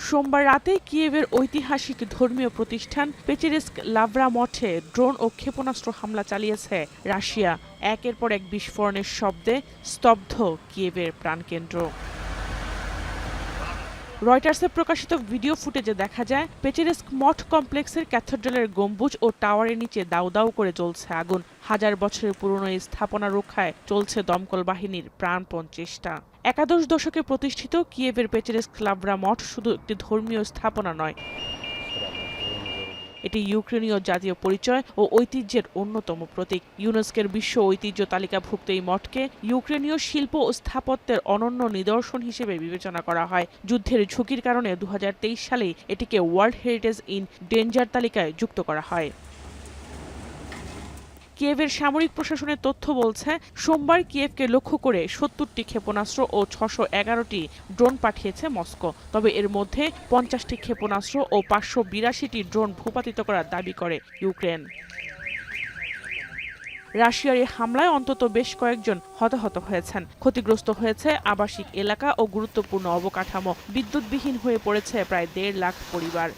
সোমবার রাতে কিয়েভের ঐতিহাসিক ধর্মীয় প্রতিষ্ঠান পেচেরেস্ক লাভরা মঠে ড্রোন ও ক্ষেপণাস্ত্র হামলা চালিয়েছে রাশিয়া। একের পর এক বিস্ফোরণের শব্দে স্তব্ধ কিয়েভের প্রাণকেন্দ্র। রয়টার্সে প্রকাশিত ভিডিও ফুটেজে দেখা যায় পেচেরেস্ক মঠ কমপ্লেক্সের ক্যাথেড্রালের গম্বুজ ও টাওয়ারের নিচে দাউ দাউ করে জ্বলছে আগুন। হাজার বছরের পুরনো এই স্থাপনা রক্ষায় চলছে দমকল বাহিনীর প্রাণপণ চেষ্টা। একাদশ দশকে প্রতিষ্ঠিত কিয়েভের পেচেরেস্ক লাভরা মঠ শুধু একটি ধর্মীয় স্থাপনা নয়, এটি ইউক্রেনীয় জাতীয় পরিচয় ও ঐতিহ্যের অন্যতম প্রতীক। ইউনেস্কোর বিশ্ব ঐতিহ্য তালিকাভুক্ত এই মঠকে ইউক্রেনীয় শিল্প ও স্থাপত্যের অনন্য নিদর্শন হিসেবে বিবেচনা করা হয়। যুদ্ধের ঝুঁকির কারণে 2023 সালেই এটিকে ওয়ার্ল্ড হেরিটেজ ইন ডেঞ্জার তালিকায় যুক্ত করা হয়। কিয়েভের সামরিক প্রশাসনের তথ্য বলছে, সোমবার কিয়েভকে লক্ষ্য করে 70টি ক্ষেপণাস্ত্র ও 611টি ড্রোন পাঠিয়েছে মস্কো। তবে এর মধ্যে 50টি ক্ষেপণাস্ত্র ও 582টি ড্রোন ভূপাতিত করার দাবি করে ইউক্রেন। রাশিয়ার এই হামলায় অন্তত বেশ কয়েকজন হতাহত হয়েছেন। ক্ষতিগ্রস্ত হয়েছে আবাসিক এলাকা ও গুরুত্বপূর্ণ অবকাঠামো। বিদ্যুৎবিহীন হয়ে পড়েছে প্রায় 1.5 লাখ পরিবার।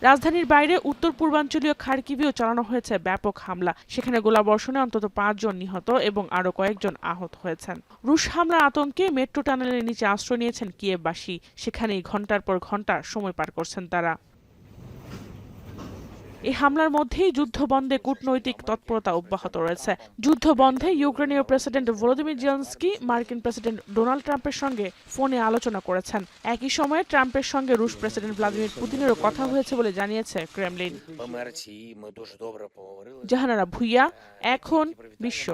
রাজধানীর বাইরে উত্তর পূর্বাঞ্চলীয় খার্কিভেও চালানো হয়েছে ব্যাপক হামলা। সেখানে গোলাবর্ষণে অন্তত 5 জন নিহত এবং আরও কয়েকজন আহত হয়েছেন। রুশ হামলার আতঙ্কে মেট্রো টানেলের নিচে আশ্রয় নিয়েছেন কিয়েভবাসী। সেখানেই ঘণ্টার পর ঘণ্টা সময় পার করছেন তারা। এই হামলার মধ্যেই যুদ্ধবন্ধে কূটনৈতিক তৎপরতা অব্যাহত রয়েছে। যুদ্ধবন্ধে ইউক্রেনীয় প্রেসিডেন্ট ভলোদিমির জেলেনস্কি মার্কিন প্রেসিডেন্ট ডোনাল্ড ট্রাম্পের সঙ্গে ফোনে আলোচনা করেছেন। একই সময়ে ট্রাম্পের সঙ্গে রুশ প্রেসিডেন্ট ভ্লাদিমির পুতিনেরও কথা হয়েছে বলে জানিয়েছে ক্রেমলিন। জাহানারা ভুইয়া, এখন বিশ্ব।